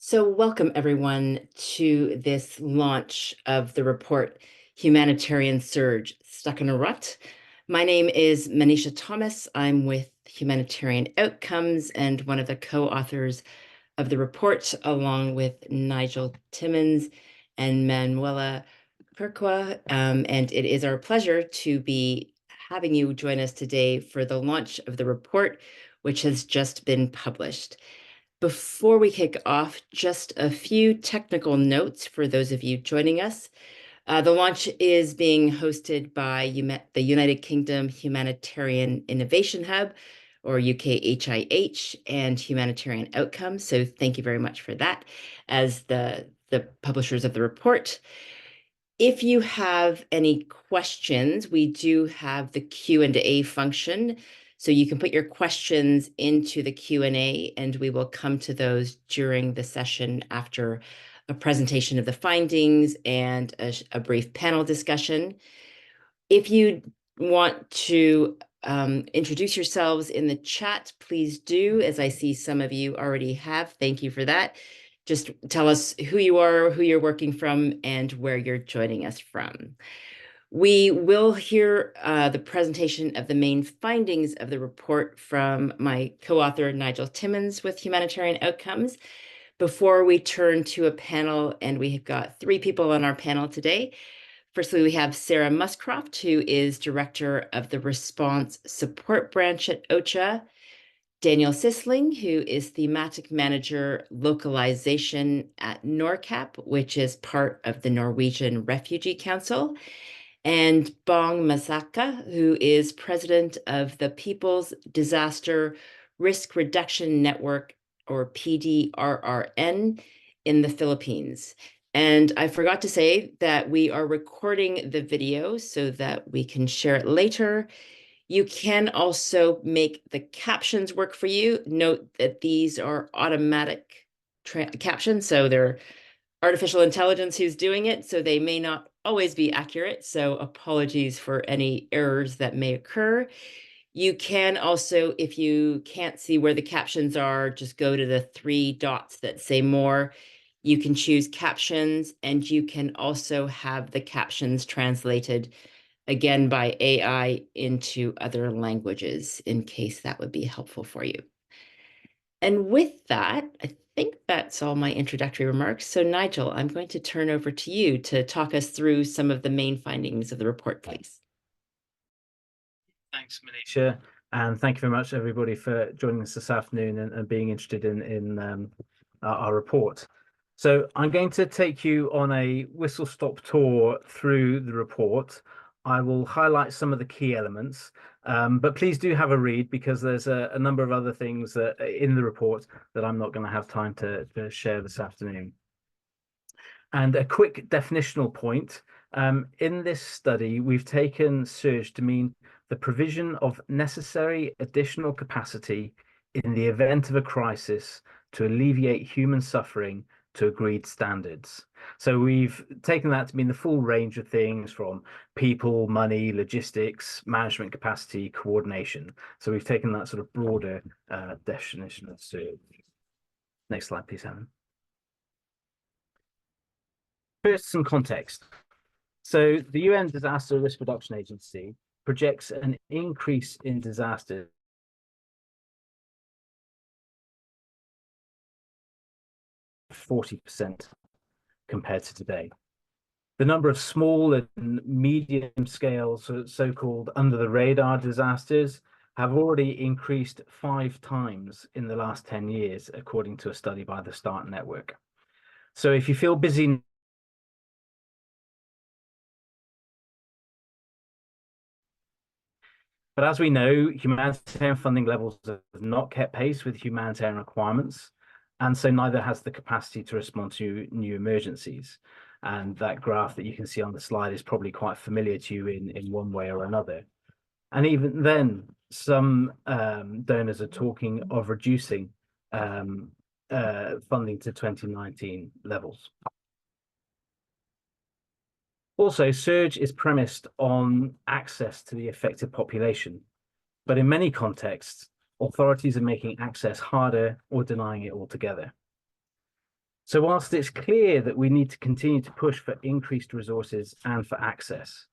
So, welcome everyone to this launch of the report Humanitarian Surge Stuck in a Rut. My name is Manisha Thomas. I'm with Humanitarian Outcomes and one of the co-authors of the report, along with Nigel Timmons and Manuela Perqua. And it is our pleasure to be having you join us today for the launch of the report, which has just been published. Before we kick off, just a few technical notes for those of you joining us. The launch is being hosted by the United Kingdom Humanitarian Innovation Hub, or UKHIH, and Humanitarian Outcomes. So thank you very much for that as the publishers of the report. If you have any questions, we do have the Q&A function. So you can put your questions into the Q&A and we will come to those during the session after a presentation of the findings and a brief panel discussion. If you want to introduce yourselves in the chat, please do, as I see some of you already have. Thank you for that. Just tell us who you are, who you're working from, and where you're joining us from. We will hear the presentation of the main findings of the report from my co-author, Nigel Timmons, with Humanitarian Outcomes, before we turn to a panel, and we have got 3 people on our panel today. Firstly, we have Sarah Muscroft, who is Director of the Response Support Branch at OCHA, Daniel Sisling, who is Thematic Manager Localization at NORCAP, which is part of the Norwegian Refugee Council, and Bong Masaka, who is President of the People's Disaster Risk Reduction Network, or PDRRN, in the Philippines. And I forgot to say that we are recording the video so that we can share it later. You can also make the captions work for you. Note that these are automatic captions, so they're artificial intelligence who's doing it, so they may not always be accurate. So apologies for any errors that may occur. You can also, if you can't see where the captions are, just go to the 3 dots that say more. You can choose captions, and you can also have the captions translated again by AI into other languages in case that would be helpful for you. And with that, I think that's all my introductory remarks. So Nigel, I'm going to turn over to you to talk us through some of the main findings of the report, please. Thanks, Manisha, and thank you very much, everybody, for joining us this afternoon and being interested in our report. So I'm going to take you on a whistle-stop tour through the report. I will highlight some of the key elements, but please do have a read because there's a number of other things that in the report that I'm not going to have time to share this afternoon. And a quick definitional point. In this study, we've taken surge to mean the provision of necessary additional capacity in the event of a crisis to alleviate human suffering to agreed standards. So we've taken that to mean the full range of things from people, money, logistics, management capacity, coordination. So we've taken that sort of broader definition of surge. Next slide, please, Helen. First, some context. So the UN Disaster Risk Reduction Agency projects an increase in disasters 40% compared to today. The number of small and medium scale, so-called under the radar disasters have already increased 5 times in the last 10 years, according to a study by the START Network. So if you feel busy, but as we know, humanitarian funding levels have not kept pace with humanitarian requirements, and so neither has the capacity to respond to new emergencies. And that graph that you can see on the slide is probably quite familiar to you in one way or another. And even then, some donors are talking of reducing funding to 2019 levels. Also, surge is premised on access to the affected population, but in many contexts, authorities are making access harder or denying it altogether. So whilst it's clear that we need to continue to push for increased resources and for access,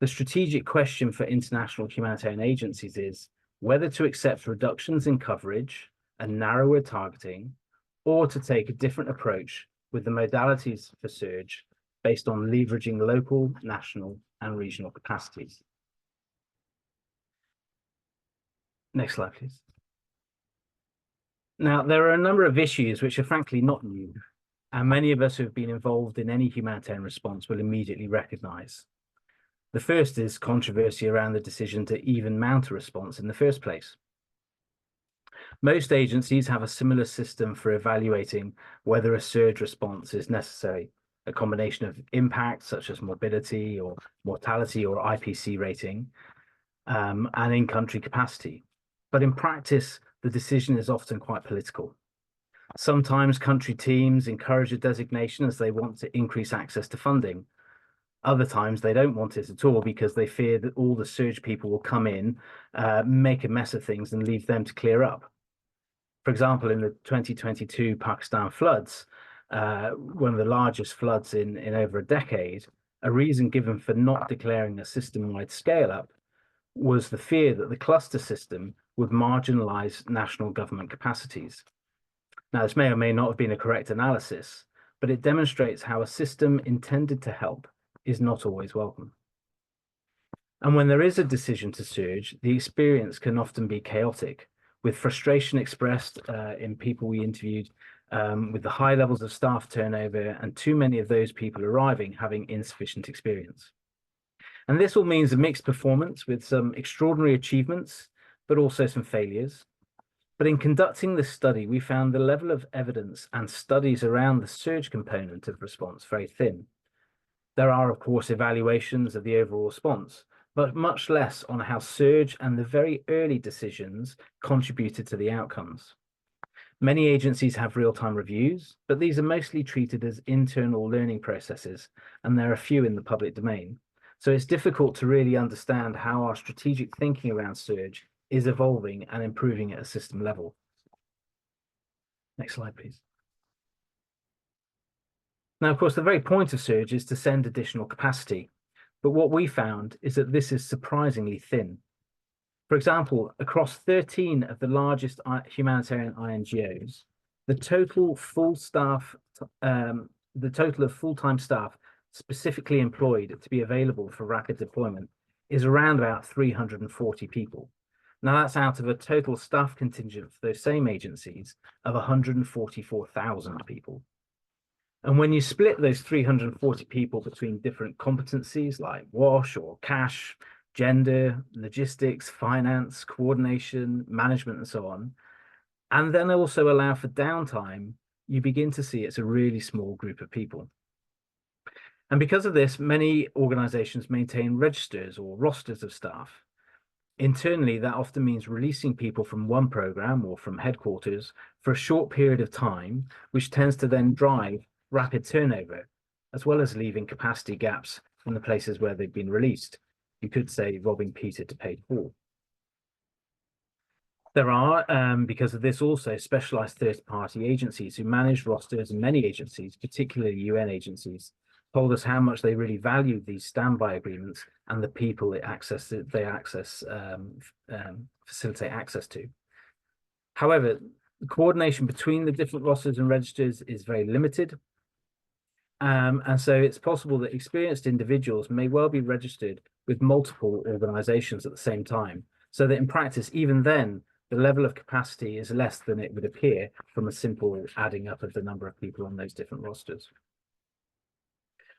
the strategic question for international humanitarian agencies is whether to accept reductions in coverage and narrower targeting, or to take a different approach with the modalities for surge based on leveraging local, national, and regional capacities. Next slide, please. Now, there are a number of issues which are frankly not new, and many of us who have been involved in any humanitarian response will immediately recognize. The first is controversy around the decision to even mount a response in the first place. Most agencies have a similar system for evaluating whether a surge response is necessary, a combination of impacts such as morbidity or mortality or IPC rating, and in-country capacity. But in practice, the decision is often quite political. Sometimes country teams encourage a designation as they want to increase access to funding. Other times they don't want it at all because they fear that all the surge people will come in, make a mess of things and leave them to clear up. For example, in the 2022 Pakistan floods, one of the largest floods in over a decade, a reason given for not declaring a system-wide scale-up was the fear that the cluster system would marginalize national government capacities. Now, this may or may not have been a correct analysis, but it demonstrates how a system intended to help is not always welcome. And when there is a decision to surge, the experience can often be chaotic, with frustration expressed in people we interviewed, with the high levels of staff turnover and too many of those people arriving having insufficient experience. And this all means a mixed performance with some extraordinary achievements, but also some failures. But in conducting this study, we found the level of evidence and studies around the surge component of response very thin. There are, of course, evaluations of the overall response, but much less on how surge and the very early decisions contributed to the outcomes. Many agencies have real-time reviews, but these are mostly treated as internal learning processes, and there are few in the public domain. So it's difficult to really understand how our strategic thinking around surge is evolving and improving at a system level. Next slide, please. Now, of course, the very point of surge is to send additional capacity, but what we found is that this is surprisingly thin. For example, across 13 of the largest humanitarian INGOs, the total of full-time staff specifically employed to be available for rapid deployment is around about 340 people. Now, that's out of a total staff contingent for those same agencies of 144,000 people. And when you split those 340 people between different competencies like WASH or cash, gender, logistics, finance, coordination, management, and so on, and then also allow for downtime, you begin to see it's a really small group of people. And because of this, many organizations maintain registers or rosters of staff. Internally, that often means releasing people from one program or from headquarters for a short period of time, which tends to then drive rapid turnover, as well as leaving capacity gaps in the places where they've been released. You could say robbing Peter to pay Paul. There are, because of this, also specialized third-party agencies who manage rosters, and many agencies, particularly UN agencies, told us how much they really value these standby agreements and the people they facilitate access to. However, the coordination between the different rosters and registers is very limited. And so it's possible that experienced individuals may well be registered with multiple organizations at the same time, so that in practice, even then, the level of capacity is less than it would appear from a simple adding up of the number of people on those different rosters.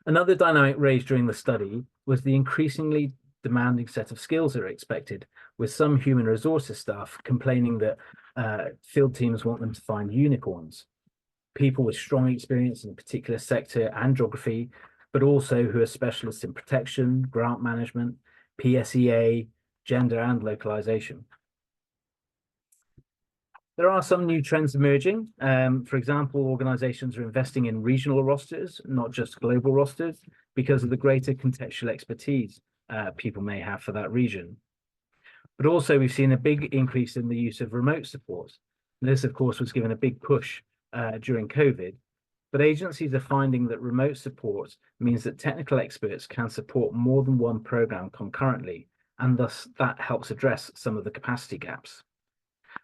Another dynamic raised during the study was the increasingly demanding set of skills that are expected, with some human resources staff complaining that field teams want them to find unicorns, people with strong experience in a particular sector and geography, but also who are specialists in protection, grant management, PSEA, gender, and localization. There are some new trends emerging. For example, organizations are investing in regional rosters, not just global rosters, because of the greater contextual expertise people may have for that region. But also, we've seen a big increase in the use of remote support. This, of course, was given a big push during COVID. but agencies are finding that remote support means that technical experts can support more than one program concurrently, and thus that helps address some of the capacity gaps.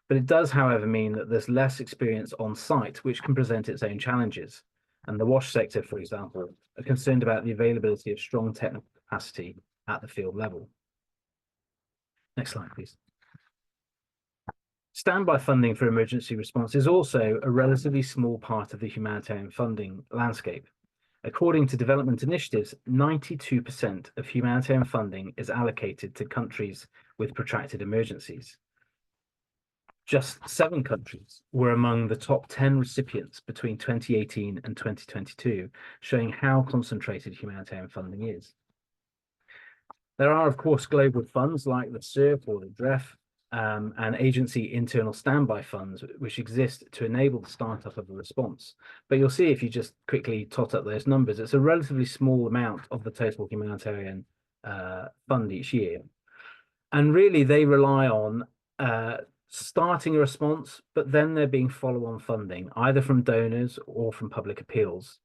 But it does, however, mean that there's less experience on site, which can present its own challenges. And the wash sector, for example, are concerned about the availability of strong technical capacity at the field level. Next slide, please. Standby funding for emergency response is also a relatively small part of the humanitarian funding landscape. According to development initiatives, 92% of humanitarian funding is allocated to countries with protracted emergencies. Just 7 countries were among the top 10 recipients between 2018 and 2022, showing how concentrated humanitarian funding is. There are, of course, global funds like the SURF or the DREF, and agency internal standby funds, which exist to enable the startup of a response. But you'll see if you just quickly tot up those numbers, it's a relatively small amount of the total humanitarian fund each year. And really, they rely on starting a response, but then there being follow-on funding, either from donors or from public appeals.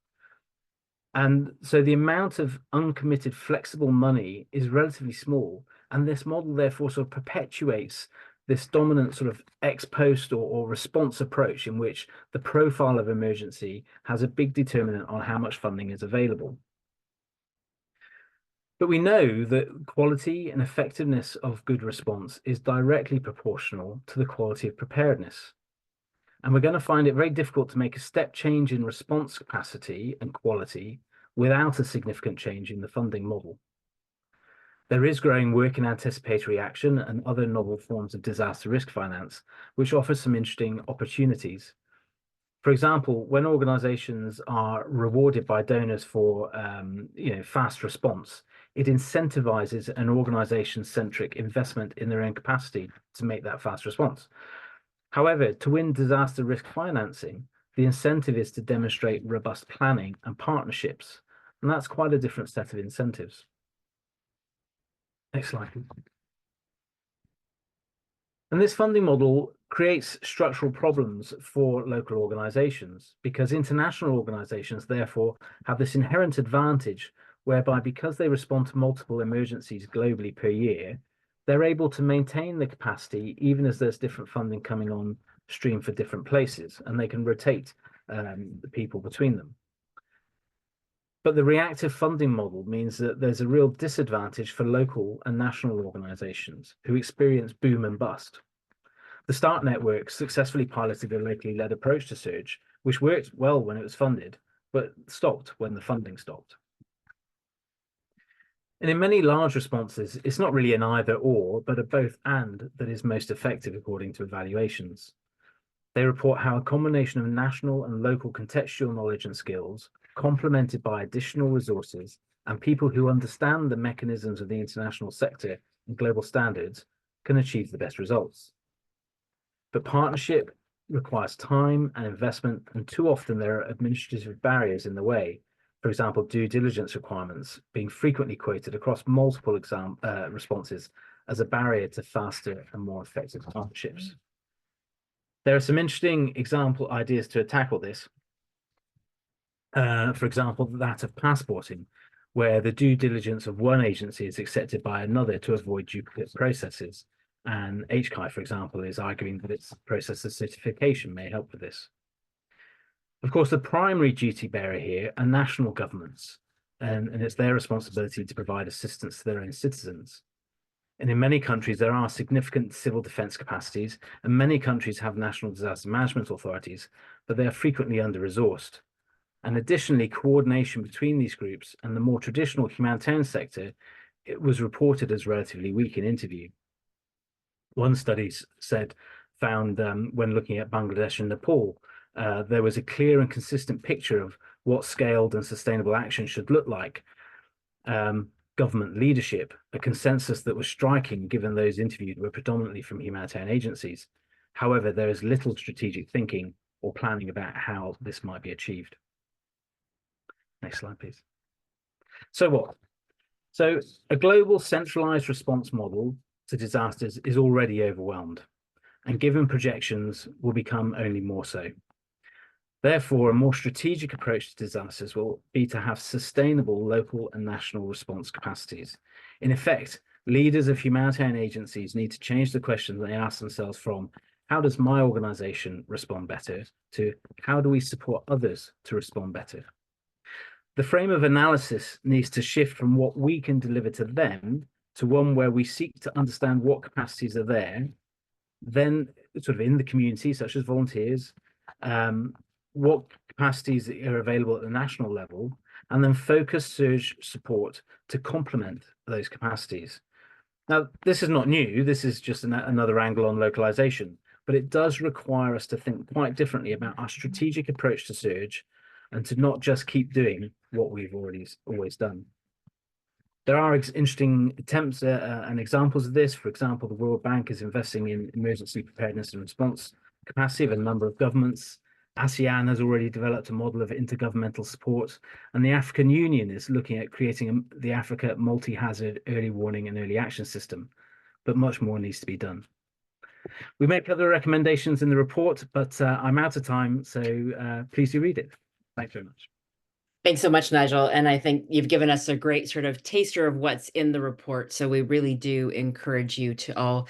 And so the amount of uncommitted flexible money is relatively small. And this model therefore sort of perpetuates this dominant sort of ex post or response approach in which the profile of emergency has a big determinant on how much funding is available. But we know that quality and effectiveness of good response is directly proportional to the quality of preparedness. And we're going to find it very difficult to make a step change in response capacity and quality without a significant change in the funding model. There is growing work in anticipatory action and other novel forms of disaster risk finance, which offers some interesting opportunities. For example, when organizations are rewarded by donors for fast response, it incentivizes an organization-centric investment in their own capacity to make that fast response. However, to win disaster risk financing, the incentive is to demonstrate robust planning and partnerships, and that's quite a different set of incentives. Next slide. And this funding model creates structural problems for local organizations because international organizations therefore have this inherent advantage whereby because they respond to multiple emergencies globally per year, they're able to maintain the capacity even as there's different funding coming on stream for different places, and they can rotate the people between them. But the reactive funding model means that there's a real disadvantage for local and national organizations who experience boom and bust. The START network successfully piloted a locally led approach to surge, which worked well when it was funded, but stopped when the funding stopped. And in many large responses, it's not really an either or, but a both and that is most effective according to evaluations. They report how a combination of national and local contextual knowledge and skills, complemented by additional resources and people who understand the mechanisms of the international sector and global standards, can achieve the best results. But partnership requires time and investment, and too often there are administrative barriers in the way. For example, due diligence requirements being frequently quoted across multiple responses as a barrier to faster and more effective partnerships. There are some interesting example ideas to tackle this. For example, that of passporting, where the due diligence of one agency is accepted by another to avoid duplicate processes. And HCI, for example, is arguing that its process of certification may help with this. Of course, the primary duty bearer here are national governments, and it's their responsibility to provide assistance to their own citizens. And in many countries, there are significant civil defense capacities, and many countries have national disaster management authorities, but they are frequently under-resourced. And additionally, coordination between these groups and the more traditional humanitarian sector, it was reported as relatively weak in interview. One study found when looking at Bangladesh and Nepal, there was a clear and consistent picture of what scaled and sustainable action should look like. Government leadership, a consensus that was striking given those interviewed were predominantly from humanitarian agencies. However, there is little strategic thinking or planning about how this might be achieved. Next slide, please. So what? So a global centralized response model to disasters is already overwhelmed, and given projections will become only more so. Therefore, a more strategic approach to disasters will be to have sustainable local and national response capacities. In effect, leaders of humanitarian agencies need to change the question they ask themselves from how does my organization respond better to how do we support others to respond better? The frame of analysis needs to shift from what we can deliver to them to one where we seek to understand what capacities are there, then sort of in the community, such as volunteers, what capacities are available at the national level, and then focus surge support to complement those capacities. Now, this is not new. This is just another angle on localization, but it does require us to think quite differently about our strategic approach to surge and to not just keep doing what we've always done. There are interesting attempts and examples of this. For example, the World Bank is investing in emergency preparedness and response capacity of a number of governments. ASEAN has already developed a model of intergovernmental support, and the African Union is looking at creating the Africa multi-hazard early warning and early action system, but much more needs to be done. We make other recommendations in the report, but I'm out of time, so please do read it. Thanks very much. Thanks so much, Nigel. And I think you've given us a great sort of taster of what's in the report. So we really do encourage you to all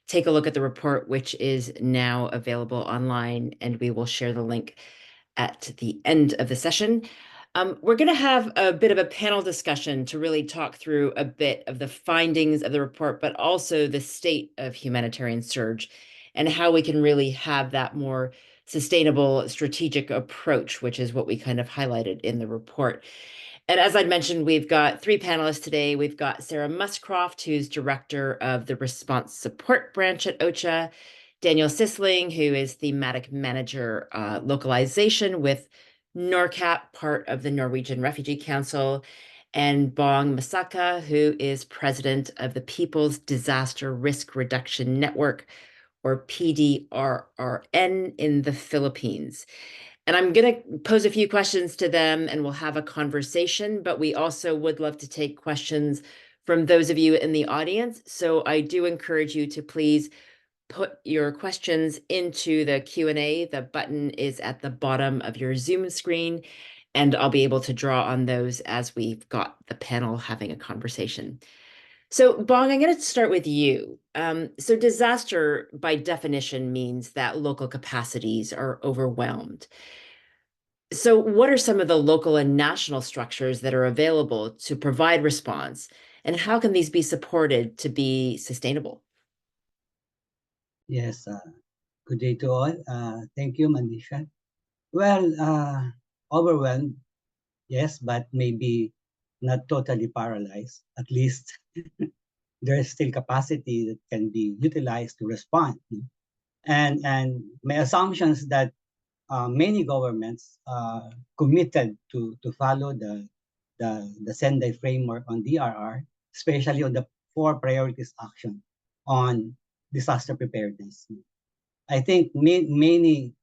take a look at the report, which is now available online, and we will share the link at the end of the session. We're going to have a bit of a panel discussion to really talk through a bit of the findings of the report, but also the state of humanitarian surge and how we can really have that more sustainable strategic approach, which is what we kind of highlighted in the report. And as I'd mentioned, we've got three panelists today. We've got Sarah Muscroft, who's director of the Response Support Branch at OCHA, Daniel Sisling, who is thematic manager localization with NORCAP, part of the Norwegian Refugee Council, and Bong Masaka, who is president of the People's Disaster Risk Reduction Network, or PDRRN, in the Philippines. And I'm going to pose a few questions to them and we'll have a conversation, but we also would love to take questions from those of you in the audience. So I do encourage you to please put your questions into the Q&A. The button is at the bottom of your Zoom screen, and I'll be able to draw on those as we've got the panel having a conversation. So, Bong, I'm going to start with you. So disaster, by definition, means that local capacities are overwhelmed. So what are some of the local and national structures that are available to provide response, and how can these be supported to be sustainable? Yes, good day to all. Thank you, Manisha. Well, overwhelmed, yes, but maybe not totally paralyzed. At least there's still capacity that can be utilized to respond. And my assumptions that many governments committed to follow the Sendai framework on DRR, especially on the 4 priorities action on disaster preparedness. I think many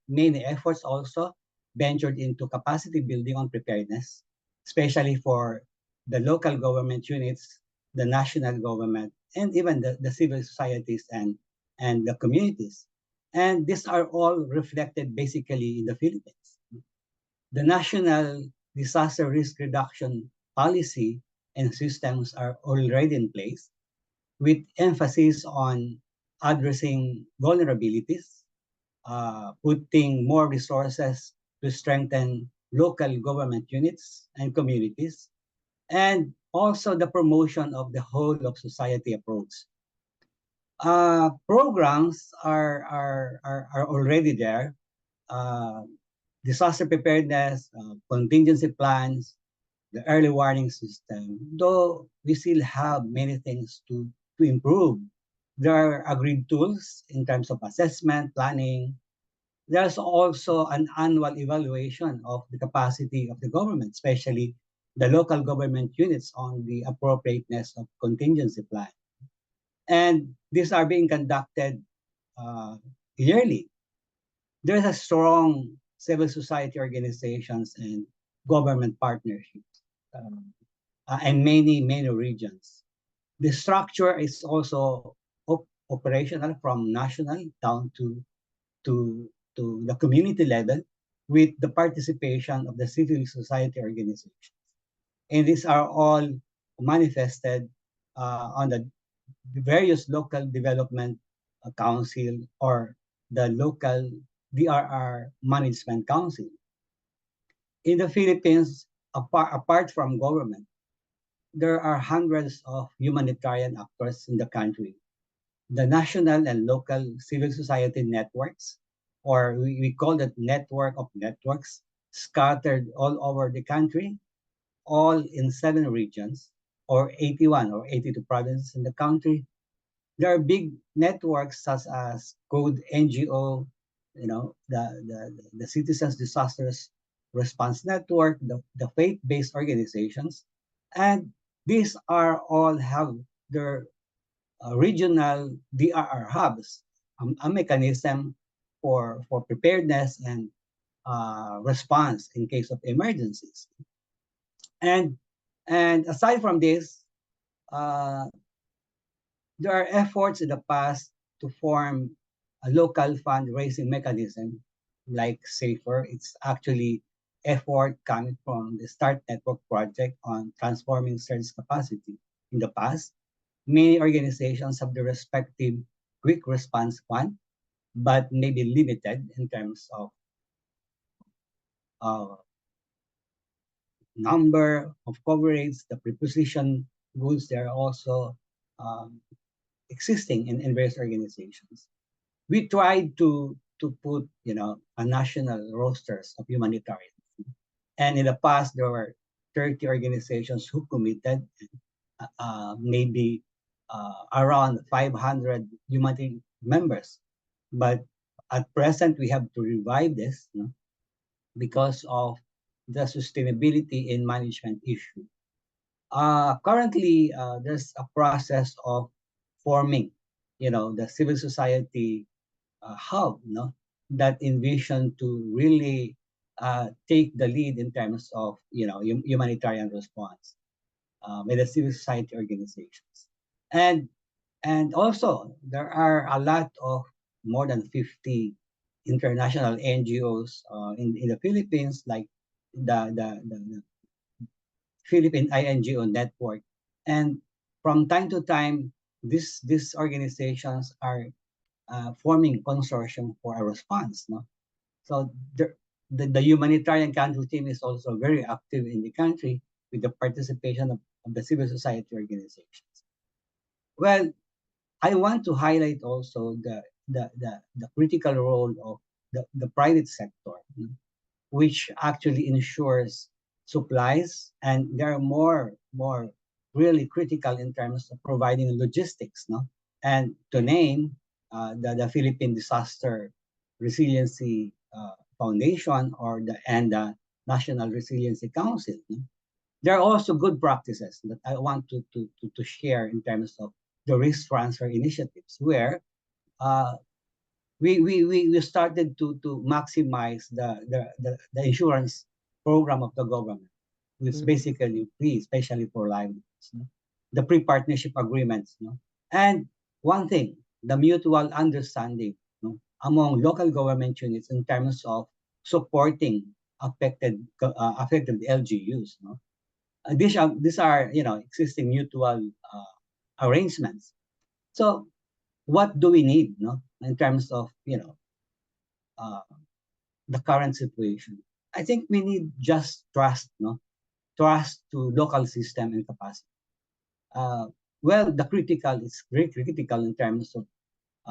efforts also ventured into capacity building on preparedness, especially for the local government units, the national government, and even the civil societies and the communities. And these are all reflected basically in the Philippines. The national disaster risk reduction policy and systems are already in place, with emphasis on addressing vulnerabilities, putting more resources to strengthen local government units and communities, and also the promotion of the whole of society approach. Programs are already there. Disaster preparedness, contingency plans, the early warning system, though we still have many things to improve. There are agreed tools in terms of assessment, planning. There's also an annual evaluation of the capacity of the government, especially the local government units, on the appropriateness of contingency plan. And these are being conducted yearly. There's a strong civil society organizations and government partnerships in many regions. The structure is also operational from national down to the community level. with the participation of the civil society organizations. And these are all manifested on the various local development council or the local DRR management council. In the Philippines, apart from government, there are hundreds of humanitarian actors in the country. The national and local civil society networks, or we call it network of networks, scattered all over the country, all in 7 regions, or 81 or 82 provinces in the country. There are big networks such as Code NGO, the Citizens Disasters Response Network, the faith-based organizations, and these are all have their regional DRR hubs, a mechanism for preparedness and response in case of emergencies. And aside from this, uh, there are efforts in the past to form a local fundraising mechanism like SAFER. It's actually effort coming from the START Network project on transforming service capacity. In the past, many organizations have the respective quick response fund, but maybe limited in terms of uh, number of coverage, the preposition goods. They're also um, existing in various organizations. We tried to put a national rosters of humanitarians, and in the past there were 30 organizations who committed, maybe around 500 humanitarian members. But at present we have to revive this, because of the sustainability in management issue. Currently, there's a process of forming, the civil society hub, that envision to really take the lead in terms of, humanitarian response with the civil society organizations. And and also there are a lot of more than 50 international NGOs in the Philippines, like the Philippine INGO network. And from time to time, these organizations are forming consortium for a response. No? So the humanitarian country team is also very active in the country with the participation of the civil society organizations. Well, I want to highlight also the critical role of the private sector, which actually ensures supplies, and they are more really critical in terms of providing logistics, no? And to name the Philippine Disaster Resiliency Foundation or the National Resiliency Council. No? There are also good practices that I want to share in terms of the risk transfer initiatives, where uh, we started to maximize the insurance program of the government, which is basically free, especially for livelihoods. No? The pre-partnership agreements, no? And one thing, the mutual understanding, no, among local government units in terms of supporting affected LGUs. No? These are existing mutual arrangements. So what do we need, no, in terms of uh, the current situation? I think we need just trust, no, trust to local system and capacity. Uh, well, the critical is very critical in terms of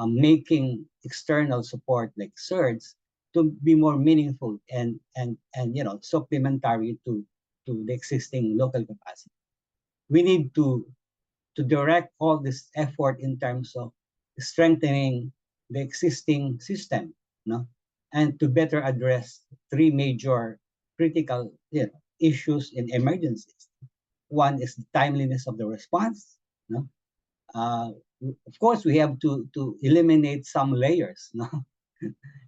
making external support like CERDs to be more meaningful and supplementary to the existing local capacity. We need to direct all this effort in terms of strengthening the existing system, no? And to better address 3 major critical issues in emergencies. One is the timeliness of the response. No? Uh, of course, we have to eliminate some layers, no?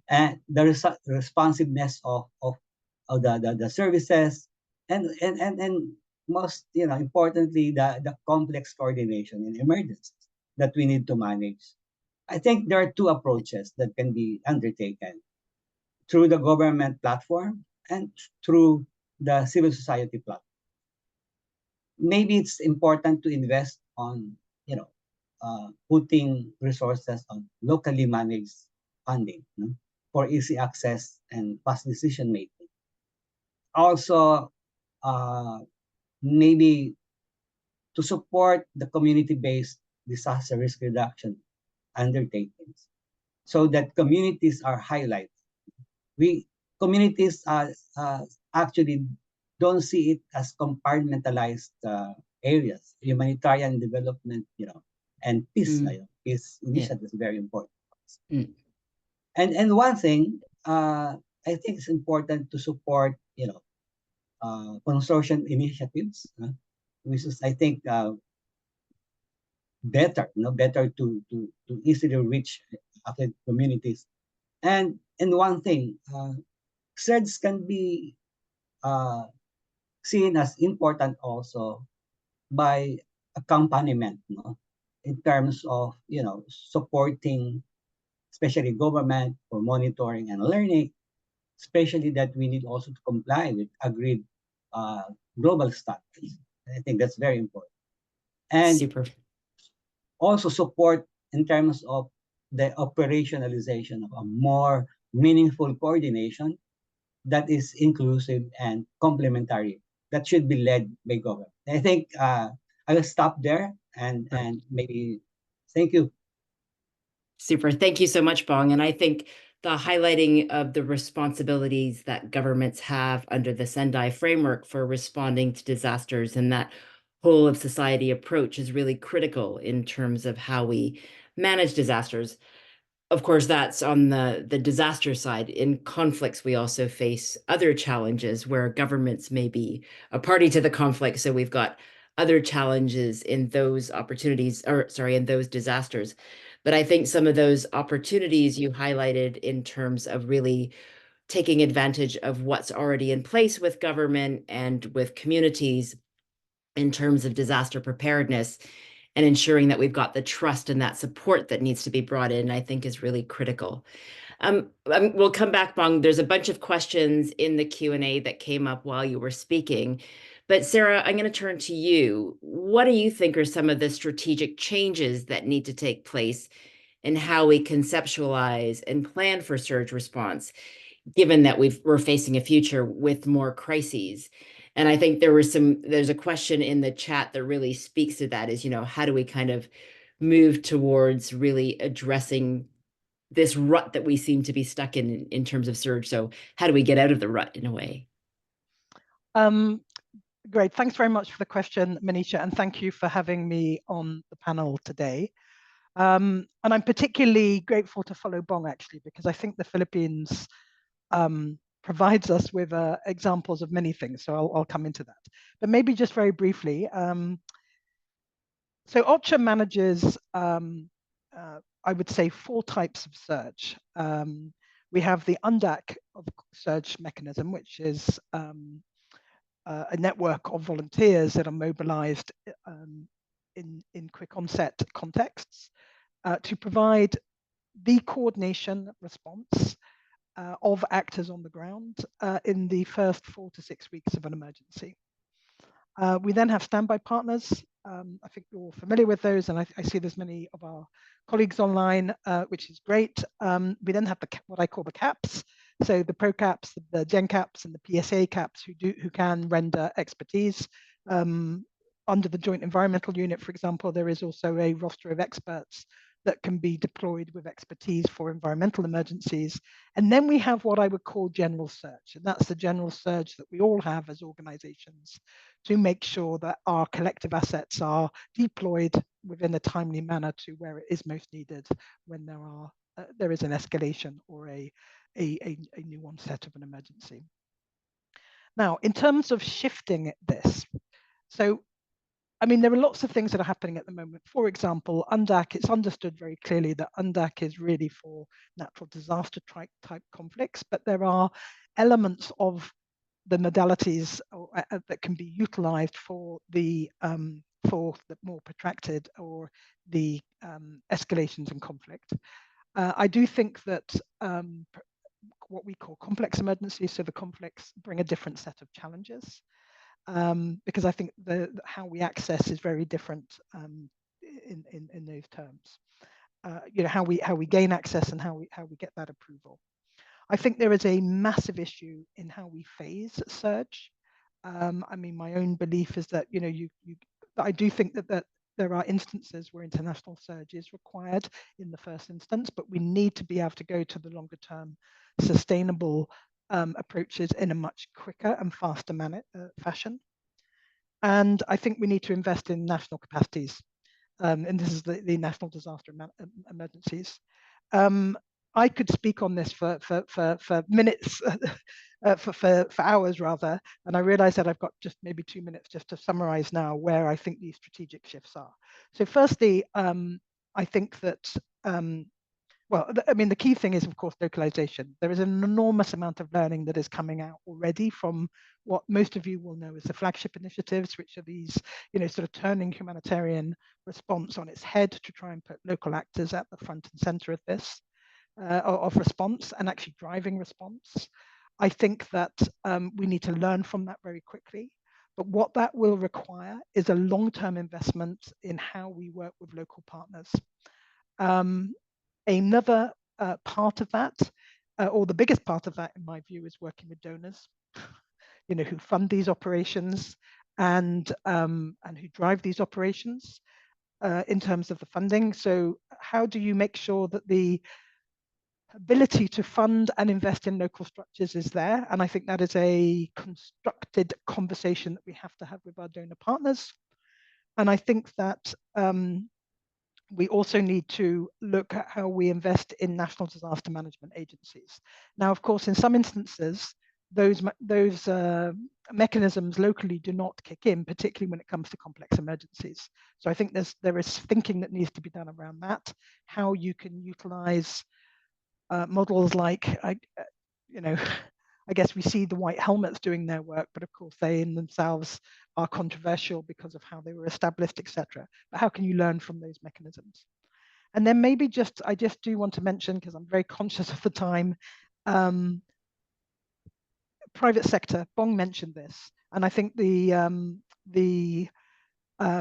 And the responsiveness of the services, and most importantly the complex coordination in emergencies that we need to manage. I think there are 2 approaches that can be undertaken through the government platform and through the civil society platform. Maybe it's important to invest on, putting resources on locally managed funding, for easy access and fast decision making. Also, maybe to support the community-based disaster risk reduction undertakings so that communities are highlighted. Communities actually don't see it as compartmentalized areas. Humanitarian development, and peace, peace initiative is very important. Mm. And one thing I think it's important to support, consortium initiatives, which is I think better to easily reach affected communities. And one thing, SERDs can be seen as important also by accompaniment, in terms of supporting, especially government for monitoring and learning, especially that we need also to comply with agreed global standards. I think that's very important. And Super. also support in terms of the operationalization of a more meaningful coordination that is inclusive and complementary, that should be led by government. I think I will stop there and maybe thank you. Super. Thank you so much, Bong. And I think the highlighting of the responsibilities that governments have under the Sendai framework for responding to disasters and that whole of society approach is really critical in terms of how we manage disasters. Of course, that's on the disaster side. In conflicts, we also face other challenges where governments may be a party to the conflict. So we've got other challenges in those opportunities, or sorry, in those disasters. But I think some of those opportunities you highlighted in terms of really taking advantage of what's already in place with government and with communities in terms of disaster preparedness and ensuring that we've got the trust and that support that needs to be brought in, I think is really critical. We'll come back, Bong. There's a bunch of questions in the Q&A that came up while you were speaking. But Sarah, I'm going to turn to you. What do you think are some of the strategic changes that need to take place in how we conceptualize and plan for surge response, given that we're facing a future with more crises? And I think there's a question in the chat that really speaks to that is, how do we kind of move towards really addressing this rut that we seem to be stuck in terms of surge? So how do we get out of the rut in a way? Great. Thanks very much for the question, Manisha, and thank you for having me on the panel today. And I'm particularly grateful to follow Bong, actually, because I think the Philippines provides us with examples of many things. So I'll come into that. But maybe just very briefly. So OCHA manages, I would say, 4 types of surge. We have the UNDAC of surge mechanism, which is a network of volunteers that are mobilized in quick onset contexts to provide the coordination response of actors on the ground in the first 4 to 6 weeks of an emergency. We then have standby partners. I think you're all familiar with those, and I see there's many of our colleagues online, which is great. We then have what I call the CAPs, so the Pro CAPs, the Gen CAPs, and the PSA CAPs who can render expertise. Under the Joint Environmental Unit, for example, there is also a roster of experts that can be deployed with expertise for environmental emergencies. And then we have what I would call general surge, and that's the general surge that we all have as organizations to make sure that our collective assets are deployed within a timely manner to where it is most needed when there is an escalation or a new onset of an emergency. Now, in terms of shifting this, so I mean, there are lots of things that are happening at the moment. For example, UNDAC, it's understood very clearly that UNDAC is really for natural disaster type conflicts, but there are elements of the modalities that can be utilized for the more protracted or the escalations in conflict. I do think that what we call complex emergencies. So the conflicts bring a different set of challenges, because I think how we access is very different in those terms. How we gain access and how we get that approval. I think there is a massive issue in how we phase surge. I mean, my own belief is that I do think that there are instances where international surge is required in the first instance, but we need to be able to go to the longer term sustainable approaches in a much quicker and faster fashion. And I think we need to invest in national capacities. And this is the national disaster emergencies. I could speak on this for minutes, for hours rather, and I realize that I've got just maybe 2 minutes just to summarize now where I think these strategic shifts are. So firstly, I think that, I mean, the key thing is, of course, localization. There is an enormous amount of learning that is coming out already from what most of you will know as the flagship initiatives, which are these, sort of turning humanitarian response on its head to try and put local actors at the front and center of this. Of response and actually driving response. I think that we need to learn from that very quickly. But what that will require is a long-term investment in how we work with local partners. Another part of that, or the biggest part of that in my view, is working with donors, who fund these operations and who drive these operations in terms of the funding. So how do you make sure that the ability to fund and invest in local structures is there? And I think that is a constructed conversation that we have to have with our donor partners. And I think that we also need to look at how we invest in national disaster management agencies. Now, of course, in some instances, those mechanisms locally do not kick in, particularly when it comes to complex emergencies. So I think there is thinking that needs to be done around that, how you can utilize models like, I guess we see the white helmets doing their work, but of course they in themselves are controversial because of how they were established, etc. But how can you learn from those mechanisms? And then maybe I just do want to mention, because I'm very conscious of the time, private sector. Bong mentioned this, and I think the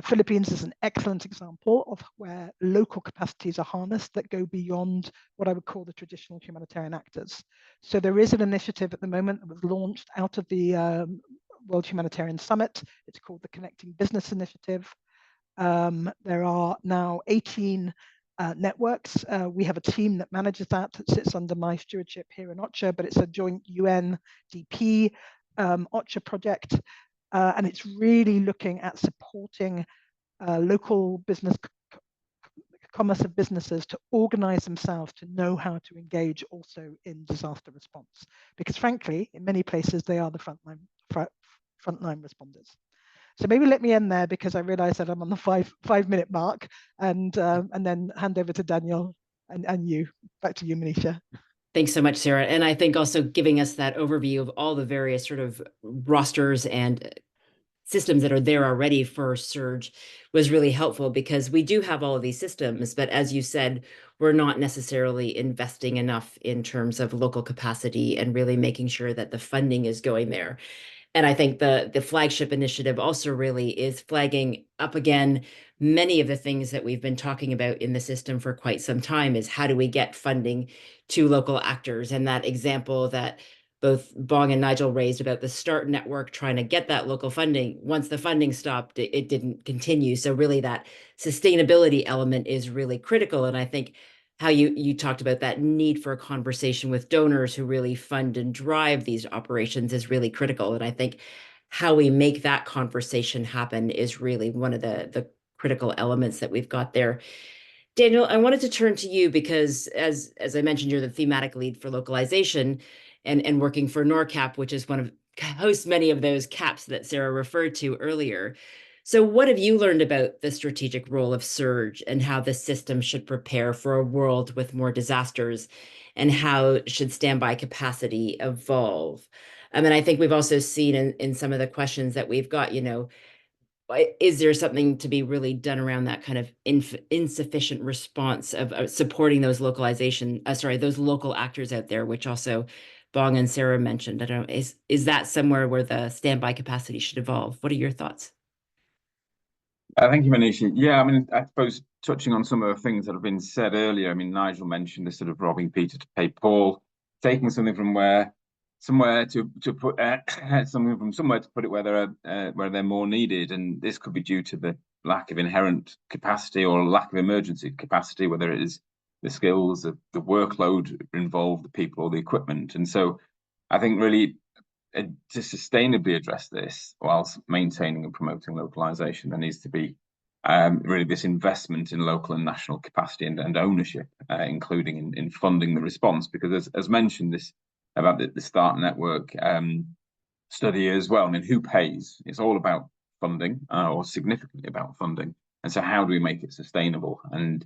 Philippines is an excellent example of where local capacities are harnessed that go beyond what I would call the traditional humanitarian actors. So there is an initiative at the moment that was launched out of the World Humanitarian Summit. It's called the Connecting Business Initiative. There are now 18 networks. We have a team that manages that sits under my stewardship here in OCHA, but it's a joint UNDP OCHA project. And it's really looking at supporting local business, commerce of businesses to organize themselves to know how to engage also in disaster response. Because frankly, in many places, they are the frontline responders. So maybe let me end there, because I realize that I'm on the five-minute mark, and then hand over to Daniel and you. Back to you, Manisha. Thanks so much, Sarah. And I think also giving us that overview of all the various sort of rosters and systems that are there already for surge was really helpful, because we do have all of these systems, but as you said, we're not necessarily investing enough in terms of local capacity and really making sure that the funding is going there. And I think the flagship initiative also really is flagging up again many of the things that we've been talking about in the system for quite some time, is how do we get funding to local actors? And that example that both Bong and Nigel raised about the START network trying to get that local funding, once the funding stopped, it didn't continue. So really that sustainability element is really critical. And I think how you talked about that need for a conversation with donors who really fund and drive these operations is really critical. And I think how we make that conversation happen is really one of the critical elements that we've got there. Daniel, I wanted to turn to you because as I mentioned, you're the thematic lead for localization and working for NORCAP, which is one of hosts many of those CAPs that Sarah referred to earlier. So what have you learned about the strategic role of surge and how the system should prepare for a world with more disasters, and how should standby capacity evolve? I mean, I think we've also seen in some of the questions that we've got, is there something to be really done around that kind of insufficient response of supporting those those local actors out there, which also Bong and Sarah mentioned. I don't know, is that somewhere where the standby capacity should evolve? What are your thoughts? Thank you, Manisha. Yeah, I mean, I suppose touching on some of the things that have been said earlier, I mean, Nigel mentioned this sort of robbing Peter to pay Paul, taking something from somewhere to put something from somewhere to put it where they're more needed, and this could be due to the lack of inherent capacity or lack of emergency capacity, whether it is the skills, the workload involved, the people, or the equipment. And so, I think really to sustainably address this whilst maintaining and promoting localization, there needs to be really this investment in local and national capacity and ownership, including in funding the response. Because as mentioned, this about the START network study as well. I mean, who pays? It's all about funding, or significantly about funding. And so how do we make it sustainable? And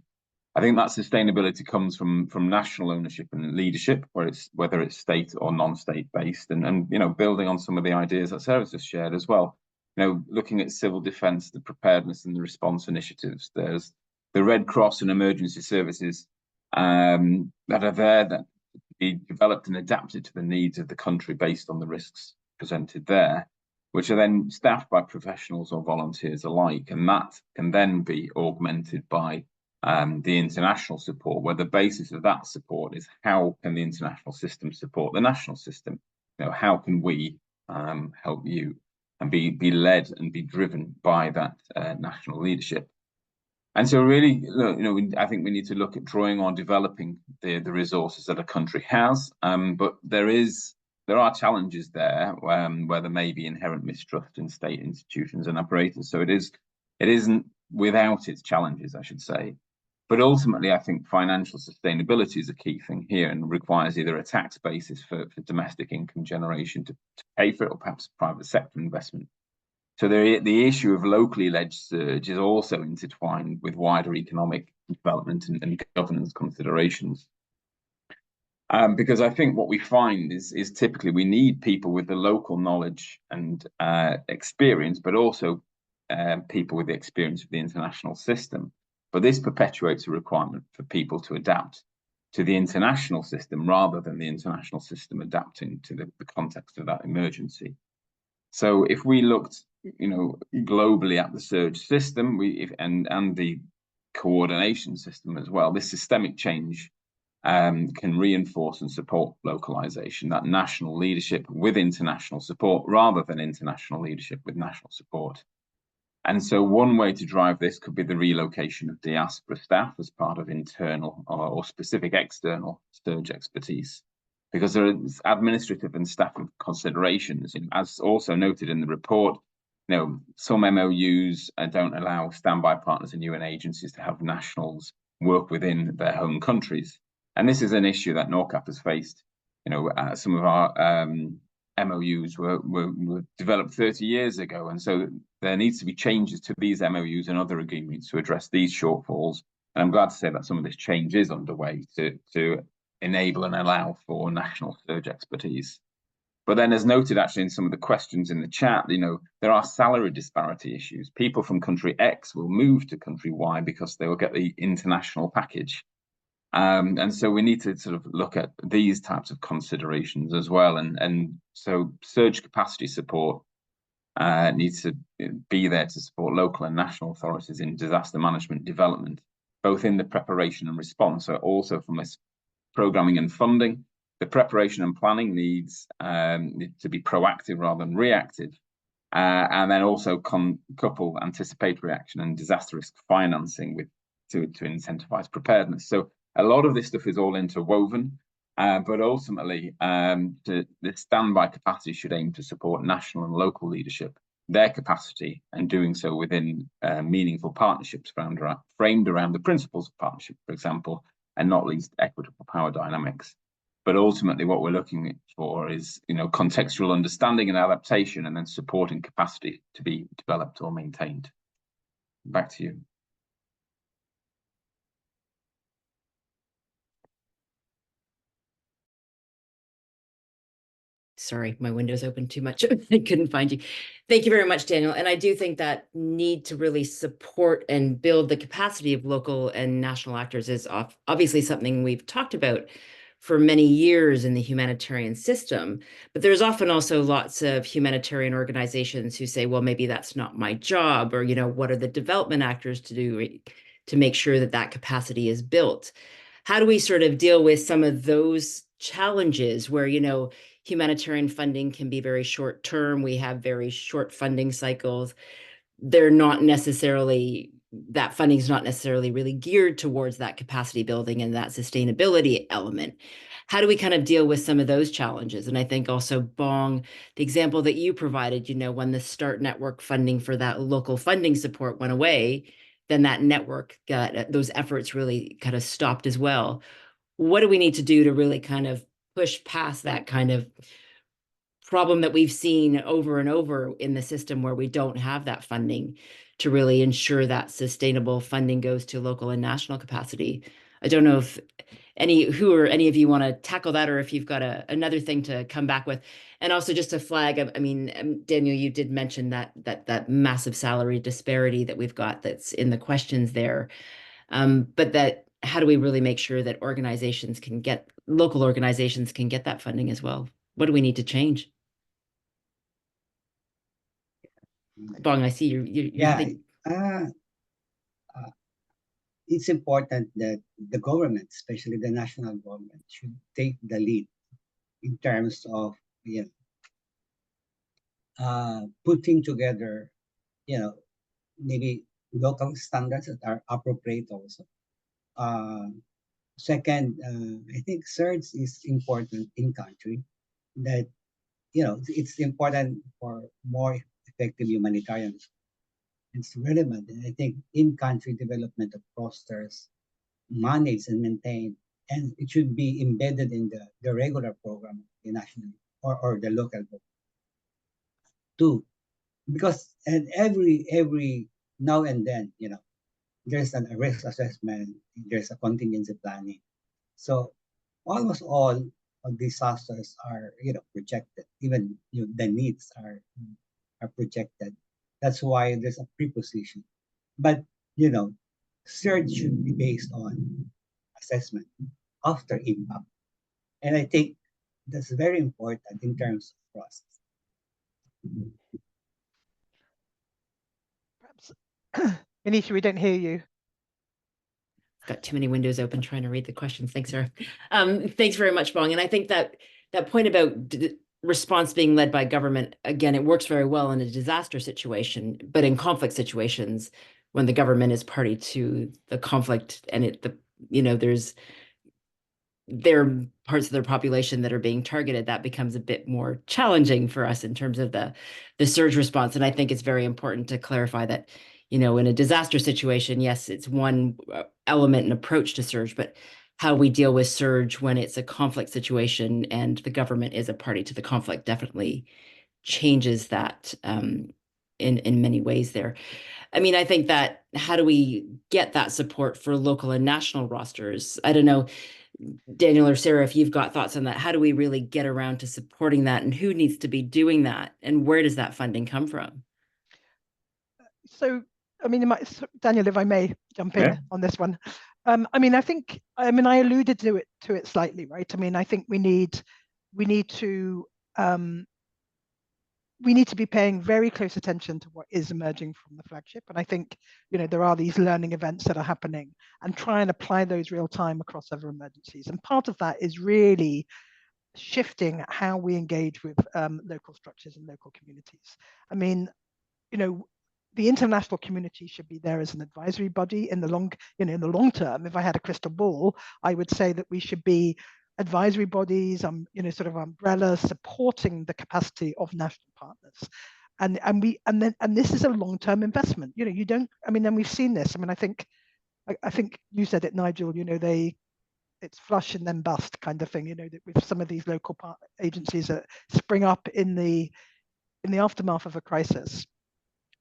I think that sustainability comes from national ownership and leadership, whether it's state or non-state based, and building on some of the ideas that Sarah's just shared as well. Looking at civil defence, the preparedness and the response initiatives. There's the Red Cross and emergency services that are there that be developed and adapted to the needs of the country based on the risks presented there, which are then staffed by professionals or volunteers alike, and that can then be augmented by the international support, where the basis of that support is how can the international system support the national system? How can we help you, and be led and be driven by that national leadership? And so really, I think we need to look at drawing on developing the resources that a country has, but there are challenges there where there may be inherent mistrust in state institutions and operators. So it isn't without its challenges, I should say. But ultimately, I think financial sustainability is a key thing here and requires either a tax basis for domestic income generation to pay for it, or perhaps private sector investment. So the issue of locally led surge is also intertwined with wider economic development and governance considerations. Because I think what we find is typically we need people with the local knowledge and experience, but also people with the experience of the international system. But this perpetuates a requirement for people to adapt to the international system rather than the international system adapting to the context of that emergency. So if we looked, globally at the surge system, and the coordination system as well, this systemic change can reinforce and support localization, that national leadership with international support rather than international leadership with national support. And so one way to drive this could be the relocation of diaspora staff as part of internal or specific external surge expertise, because there is administrative and staff considerations. As also noted in the report, some MOUs don't allow standby partners and UN agencies to have nationals work within their home countries. And this is an issue that NORCAP has faced. Some of our MOUs were developed 30 years ago. And so there needs to be changes to these MOUs and other agreements to address these shortfalls. And I'm glad to say that some of this change is underway to enable and allow for national surge expertise. But then, as noted actually in some of the questions in the chat, there are salary disparity issues. People from country X will move to country Y because they will get the international package. And so we need to sort of look at these types of considerations as well. And so surge capacity support needs to be there to support local and national authorities in disaster management development, both in the preparation and response, so also from this programming and funding. The preparation and planning needs to be proactive rather than reactive, and then also couple anticipatory action and disaster risk financing to incentivize preparedness. So a lot of this stuff is all interwoven, but ultimately the standby capacity should aim to support national and local leadership, their capacity, and doing so within meaningful partnerships framed around the principles of partnership, for example, and not least equitable power dynamics. But ultimately what we're looking for is, contextual understanding and adaptation, and then supporting capacity to be developed or maintained. Back to you. Sorry, my window's open too much. I couldn't find you. Thank you very much, Daniel. And I do think that need to really support and build the capacity of local and national actors is obviously something we've talked about for many years in the humanitarian system. But there's often also lots of humanitarian organizations who say, well, maybe that's not my job, or, what are the development actors to do to make sure that that capacity is built? How do we sort of deal with some of those challenges where, humanitarian funding can be very short term? We have very short funding cycles. They're not necessarily, that funding is not necessarily really geared towards that capacity building and that sustainability element. How do we kind of deal with some of those challenges? And I think also, Bong, the example that you provided, when the START network funding for that local funding support went away, then that network got, those efforts really kind of stopped as well. What do we need to do to really kind of push past that kind of problem that we've seen over and over in the system where we don't have that funding to really ensure that sustainable funding goes to local and national capacity? I don't know if any of you want to tackle that, or if you've got another thing to come back with. And also just to flag, I mean, Daniel, you did mention that massive salary disparity that we've got that's in the questions there. But that, how do we really make sure that local organizations can get that funding as well? What do we need to change? Bong, I see you Yeah, think. It's important that the government, especially the national government, should take the lead in terms of putting together, maybe local standards that are appropriate also. Second, I think surge is important in country, that it's important for more effective humanitarian. It's relevant, and I think in-country development of fosters, managed and maintained, and it should be embedded in the regular program, the national or the local program. Two, because and every now and then, there's a risk assessment, there's a contingency planning. So almost all of disasters are projected. Even the needs are projected. That's why there's a preposition. But search should be based on assessment after impact. And I think that's very important in terms of process. Perhaps, Manisha, we don't hear you. Got too many windows open trying to read the questions. Thanks, Sarah. Thanks very much, Bong. And I think that point about response being led by government, again, it works very well in a disaster situation, but in conflict situations, when the government is party to the conflict and there are parts of their population that are being targeted, that becomes a bit more challenging for us in terms of the surge response. And I think it's very important to clarify that, in a disaster situation, yes, it's one element and approach to surge, but how we deal with surge when it's a conflict situation and the government is a party to the conflict definitely changes that in many ways there. I mean, I think that, how do we get that support for local and national rosters? I don't know, Daniel or Sarah, if you've got thoughts on that. How do we really get around to supporting that, and who needs to be doing that, and where does that funding come from? So, I mean, Daniel, if I may jump in on this one. I mean, I alluded to it slightly, right? I mean, I think we need to be paying very close attention to what is emerging from the flagship. And I think, there are these learning events that are happening, and try and apply those real time across other emergencies. And part of that is really shifting how we engage with local structures and local communities. I mean, the international community should be there as an advisory body in the long term. If I had a crystal ball, I would say that we should be advisory bodies, sort of umbrellas supporting the capacity of national partners. And this is a long-term investment. You don't, and we've seen this. I think you said it, Nigel, it's flush and then bust kind of thing, that with some of these local agencies that spring up in the aftermath of a crisis.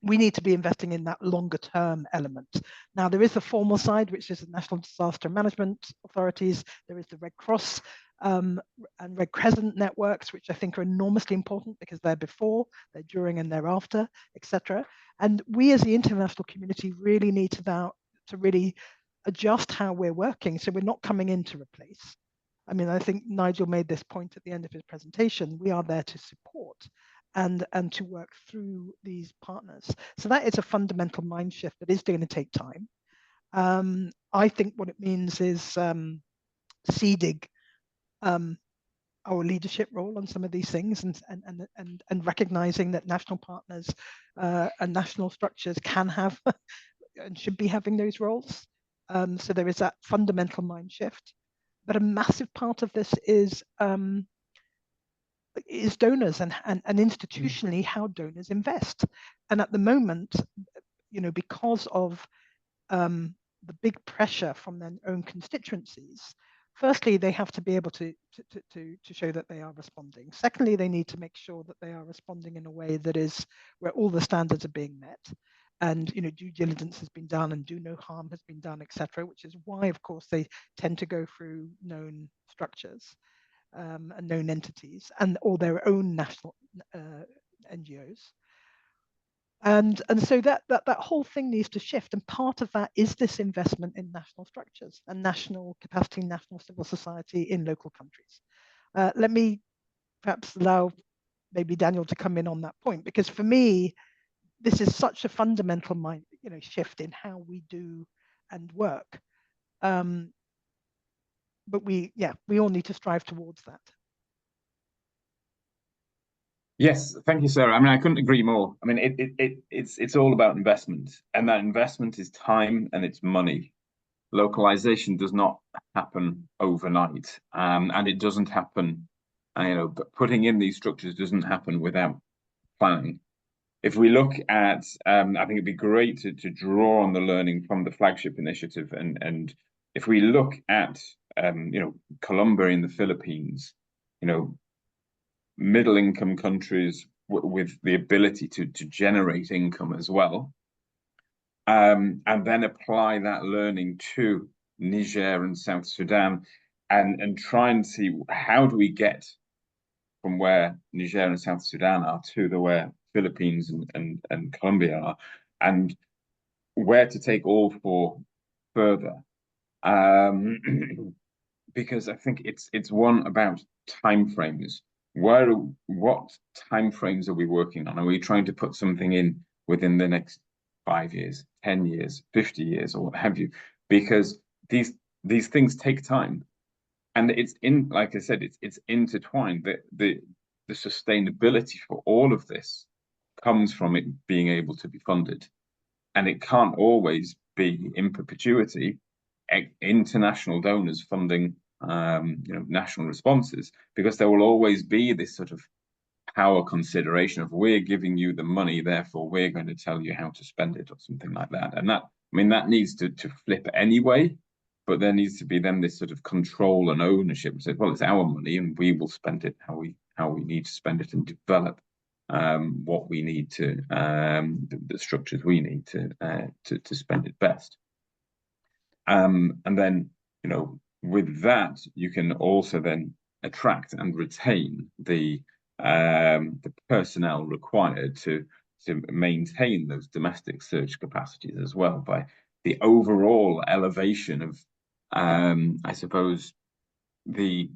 We need to be investing in that longer term element. Now, there is the formal side, which is the National Disaster Management Authorities. There is the Red Cross and Red Crescent networks, which I think are enormously important because they're before, they're during, and they're after, etc. And we as the international community really need to really adjust how we're working, so we're not coming in to replace. I mean, I think Nigel made this point at the end of his presentation. We are there to support and to work through these partners. So that is a fundamental mind shift that is going to take time. I think what it means is seeding our leadership role on some of these things, and recognizing that national partners and national structures can have and should be having those roles. So there is that fundamental mind shift. But a massive part of this is donors and institutionally how donors invest. And at the moment, because of the big pressure from their own constituencies, firstly, they have to be able to show that they are responding. Secondly, they need to make sure that they are responding in a way that is where all the standards are being met, and due diligence has been done and do no harm has been done, etc. Which is why, of course, they tend to go through known structures and known entities or their own national NGOs. And so that whole thing needs to shift. And part of that is this investment in national structures and national capacity, national civil society in local countries. Let me perhaps allow maybe Daniel to come in on that point, because for me, this is such a fundamental shift in how we do and work. But we all need to strive towards that. Yes, thank you, Sarah. I mean, I couldn't agree more. I mean, it's all about investment, and that investment is time and it's money. Localization does not happen overnight, and it doesn't happen. But putting in these structures doesn't happen without planning. If we look at, I think it'd be great to draw on the learning from the flagship initiative, and if we look at, Colombia in the Philippines, middle income countries with the ability to generate income as well, and then apply that learning to Niger and South Sudan, and try and see how do we get from where Niger and South Sudan are to where Philippines and Colombia are, and where to take all four further. Because I think it's one about timeframes. What timeframes are we working on? Are we trying to put something in within the next 5 years, 10 years, 50 years, or what have you? Because these things take time, and it's like I said, it's intertwined. The sustainability for all of this comes from it being able to be funded, and it can't always be in perpetuity international donors funding national responses, because there will always be this sort of power consideration of we're giving you the money, therefore we're going to tell you how to spend it, or something like that. And that needs to flip anyway, but there needs to be then this sort of control and ownership. Says, well, it's our money and we will spend it how we need to spend it, and develop what we need to the structures we need to spend it best. And then with that you can also then attract and retain the personnel required to maintain those domestic search capacities as well, by the overall elevation of I suppose the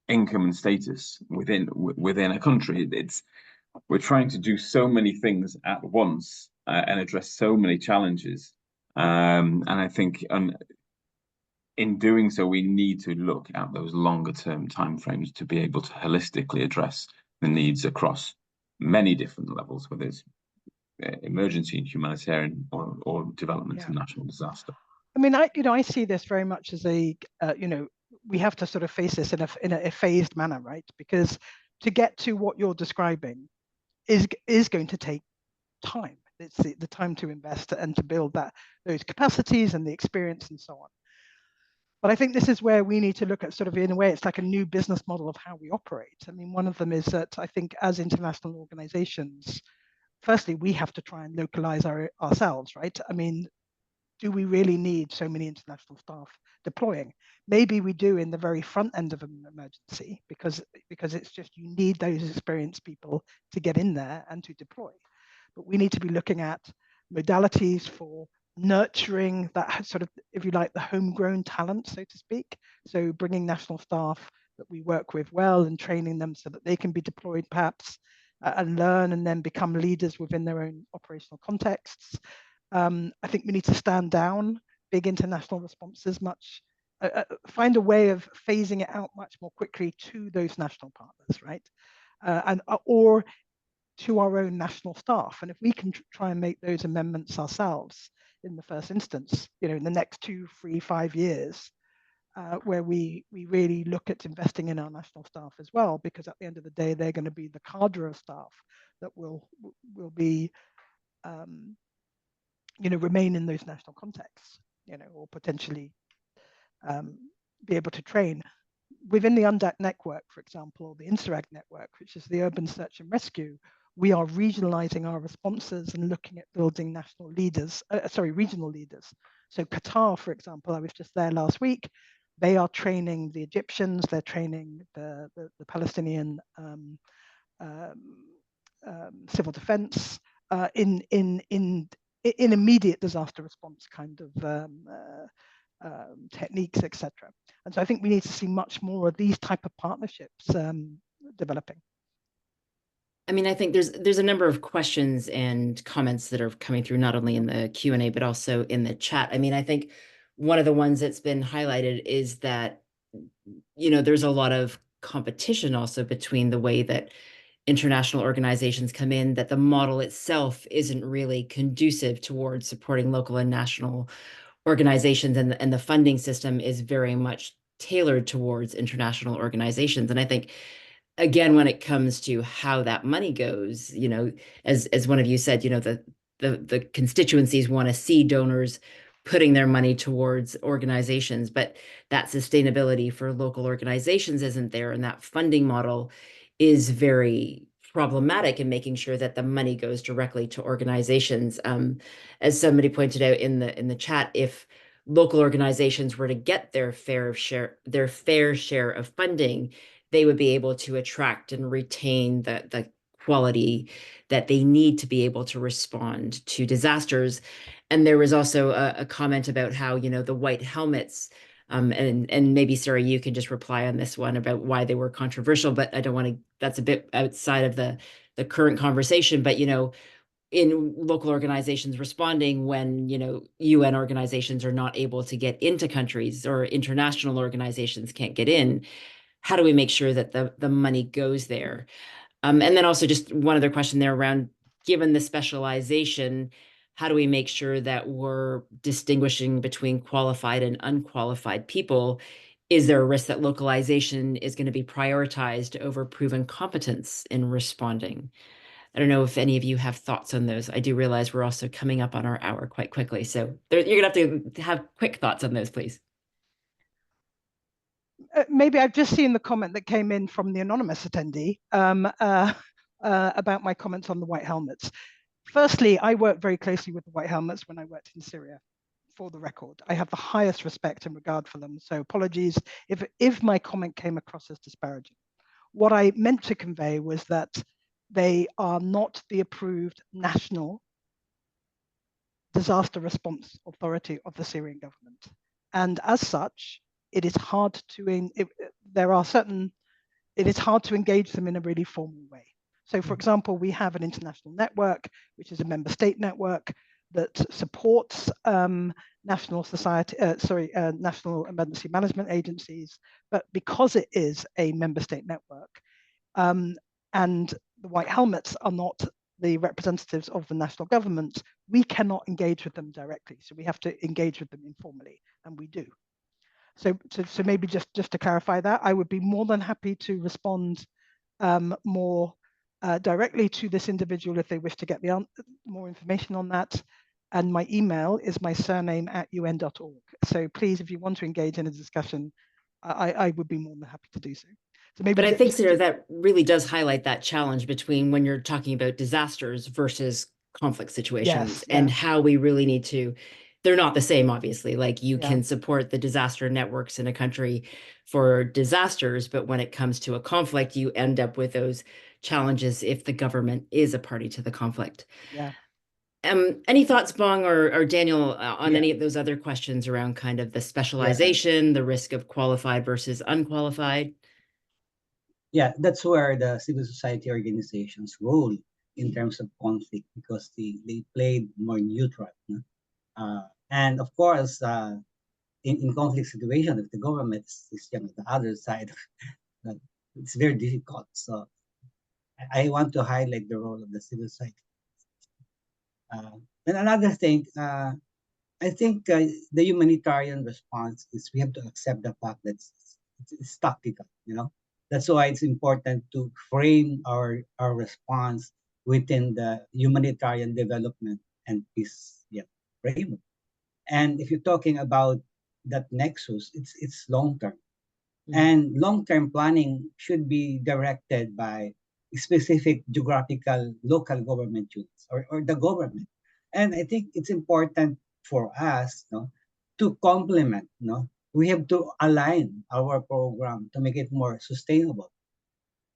income and status within a country. We're trying to do so many things at once and address so many challenges, and I think in doing so we need to look at those longer term timeframes to be able to holistically address the needs across many different levels, whether it's emergency and humanitarian or development and national disaster. I mean, I see this very much as a we have to sort of face this in a phased manner, right? Because to get to what you're describing is going to take time. It's the time to invest and to build those capacities and the experience and so on. But I think this is where we need to look at, sort of, in a way, it's like a new business model of how we operate. I mean, one of them is that I think as international organizations, firstly, we have to try and localize ourselves, right? I mean, do we really need so many international staff deploying? Maybe we do in the very front end of an emergency, because it's just, you need those experienced people to get in there and to deploy. But we need to be looking at modalities for nurturing that sort of, if you like, the homegrown talent, so to speak. So bringing national staff that we work with well and training them so that they can be deployed perhaps and learn and then become leaders within their own operational contexts. I think we need to stand down big international responses find a way of phasing it out much more quickly to those national partners, right? Or to our own national staff. And if we can try and make those amendments ourselves in the first instance, in the next 2, 3, 5 years, where we really look at investing in our national staff as well, because at the end of the day, they're going to be the cadre of staff that will be, remain in those national contexts, or potentially be able to train. Within the UNDAC network, for example, or the INSERAG network, which is the Urban Search and Rescue, we are regionalizing our responses and looking at building regional leaders. So Qatar, for example, I was just there last week. They are training the Egyptians, they're training the Palestinian civil defense in immediate disaster response kind of techniques, etc. And so I think we need to see much more of these type of partnerships developing. I mean, I think there's a number of questions and comments that are coming through, not only in the Q&A, but also in the chat. I mean, I think one of the ones that's been highlighted is that, there's a lot of competition also between the way that international organizations come in, that the model itself isn't really conducive towards supporting local and national organizations, and the funding system is very much tailored towards international organizations. And I think, again, when it comes to how that money goes, as one of you said, the constituencies want to see donors putting their money towards organizations, but that sustainability for local organizations isn't there, and that funding model is very problematic in making sure that the money goes directly to organizations. As somebody pointed out in the chat, if local organizations were to get their fair share of funding, they would be able to attract and retain the quality that they need to be able to respond to disasters. And there was also a comment about how, the white helmets, and maybe Sarah, you can just reply on this one about why they were controversial, but I don't want to, that's a bit outside of the current conversation. But, in local organizations responding when, UN organizations are not able to get into countries, or international organizations can't get in, how do we make sure that the money goes there? And then also just one other question there around, given the specialization, how do we make sure that we're distinguishing between qualified and unqualified people? Is there a risk that localization is going to be prioritized over proven competence in responding? I don't know if any of you have thoughts on those. I do realize we're also coming up on our hour quite quickly. So you're going to have quick thoughts on those, please. Maybe I've just seen the comment that came in from the anonymous attendee about my comments on the white helmets. Firstly, I worked very closely with the white helmets when I worked in Syria. For the record, I have the highest respect and regard for them. So apologies if my comment came across as disparaging. What I meant to convey was that they are not the approved national disaster response authority of the Syrian government. And as such, it is hard to engage them in a really formal way. So for example, we have an international network, which is a member state network that supports national emergency management agencies. But because it is a member state network, and the white helmets are not the representatives of the national government, we cannot engage with them directly. So we have to engage with them informally, and we do. So maybe just to clarify that, I would be more than happy to respond more directly to this individual if they wish to get more information on that. And my email is my surname @un.org. So please, if you want to engage in a discussion, I would be more than happy to do so. So maybe, but I think, Sarah, that really does highlight that challenge between when you're talking about disasters versus conflict situations, and how we really need to, they're not the same, obviously. Like you can support the disaster networks in a country for disasters, but when it comes to a conflict, you end up with those challenges if the government is a party to the conflict. Yeah. Any thoughts, Bong or Daniel, on Yeah. any of those other questions around kind of the specialization, the risk of qualified versus unqualified? Yeah, that's where the civil society organizations role in terms of conflict, because they played more neutral. No? And of course, in conflict situation, if the government is on the other side, uh, it's very difficult. So I want to highlight the role of the civil society. And another thing, I think the humanitarian response is we have to accept the fact that it's tactical, you know. That's why it's important to frame our response within the humanitarian development and peace, yeah, framework. And if you're talking about that nexus, it's long term. And long-term planning should be directed by specific geographical local government units, or the government. And I think it's important for us, no, to complement, no. We have to align our program to make it more sustainable.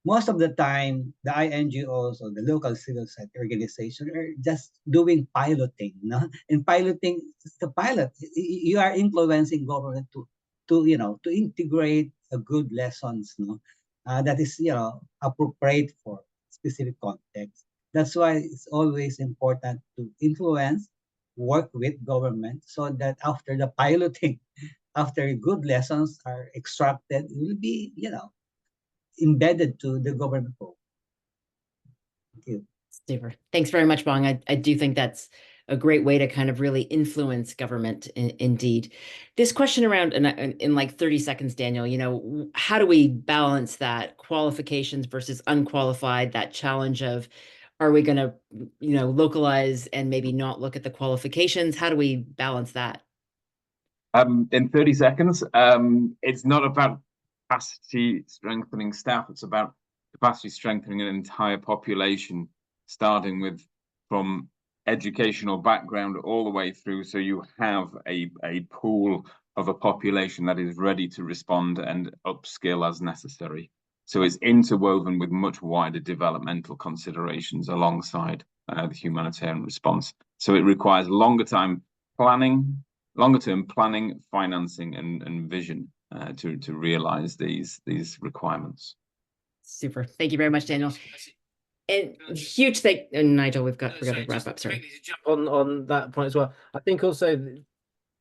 Most of the time, the INGOs or the local civil society organization are just doing piloting, no? And piloting, it's the pilot. You are influencing government to integrate a good lessons, no? That is, appropriate for specific context. That's why it's always important to influence, work with government, so that after the piloting, after good lessons are extracted, it will be, embedded to the government program. Thank you. Super. Thanks very much, Bong. I do think that's a great way to kind of really influence government indeed. This question around, in like 30 seconds, Daniel, how do we balance that qualifications versus unqualified, that challenge of, are we going to, localize and maybe not look at the qualifications? How do we balance that? In 30 seconds, it's not about capacity strengthening staff, it's about capacity strengthening an entire population, starting from educational background all the way through, so you have a pool of a population that is ready to respond and upskill as necessary. So it's interwoven with much wider developmental considerations alongside the humanitarian response. So it requires longer-term planning, financing, and vision to realize these requirements. Super. Thank you very much, Daniel. And huge thank, and Nigel, we're going to wrap up. Sorry. Jump on that point as well. I think also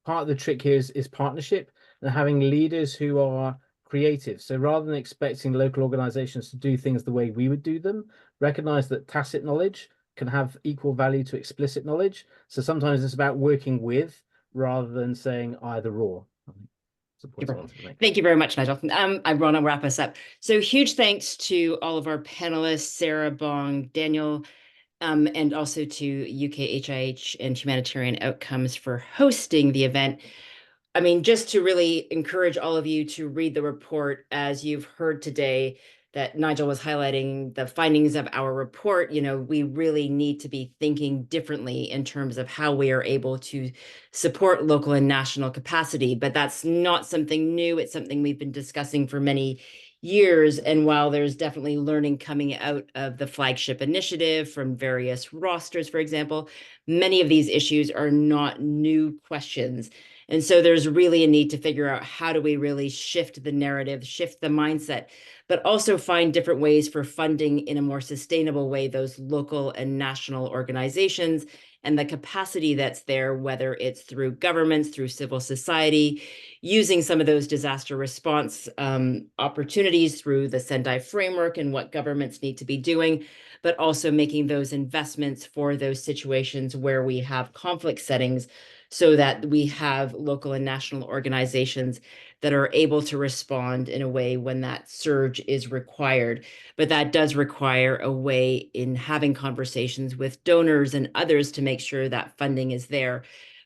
part of the trick here is partnership and having leaders who are creative. So rather than expecting local organizations to do things the way we would do them, recognize that tacit knowledge can have equal value to explicit knowledge. So sometimes it's about working with rather than saying either or. Thank you very much, Nigel. I want to wrap us up. So huge thanks to all of our panelists, Sarah, Bong, Daniel, and also to UKHIH and Humanitarian Outcomes for hosting the event. I mean, just to really encourage all of you to read the report, as you've heard today, that Nigel was highlighting the findings of our report. We really need to be thinking differently in terms of how we are able to support local and national capacity. But that's not something new. It's something we've been discussing for many years. And while there's definitely learning coming out of the flagship initiative from various rosters, for example, many of these issues are not new questions. And so there's really a need to figure out, how do we really shift the narrative, shift the mindset, but also find different ways for funding in a more sustainable way those local and national organizations and the capacity that's there, whether it's through governments, through civil society, using some of those disaster response opportunities through the Sendai framework and what governments need to be doing, but also making those investments for those situations where we have conflict settings, so that we have local and national organizations that are able to respond in a way when that surge is required. But that does require a way in having conversations with donors and others to make sure that funding is there.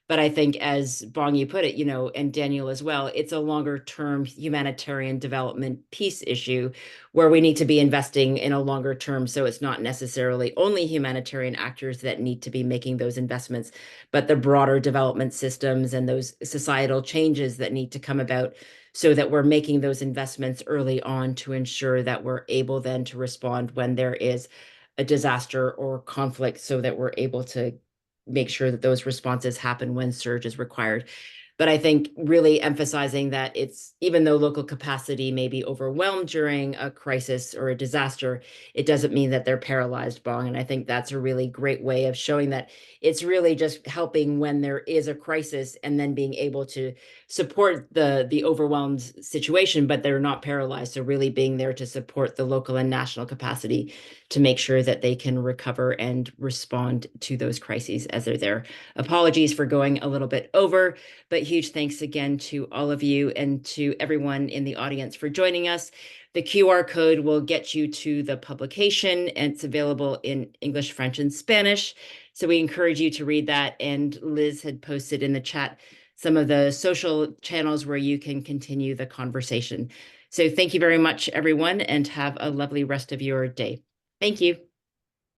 But I think, as Bong, you put it, and Daniel as well, it's a longer term humanitarian development peace issue where we need to be investing in a longer term. So it's not necessarily only humanitarian actors that need to be making those investments, but the broader development systems and those societal changes that need to come about, so that we're making those investments early on to ensure that we're able then to respond when there is a disaster or conflict, so that we're able to make sure that those responses happen when surge is required. But I think really emphasizing that it's, even though local capacity may be overwhelmed during a crisis or a disaster, it doesn't mean that they're paralyzed, Bong. And I think that's a really great way of showing that it's really just helping when there is a crisis and then being able to support the overwhelmed situation, but they're not paralyzed. So really being there to support the local and national capacity to make sure that they can recover and respond to those crises as they're there. Apologies for going a little bit over, but huge thanks again to all of you and to everyone in the audience for joining us. The QR code will get you to the publication, and it's available in English, French, and Spanish. So we encourage you to read that. And Liz had posted in the chat some of the social channels where you can continue the conversation. So thank you very much, everyone, and have a lovely rest of your day. Thank you.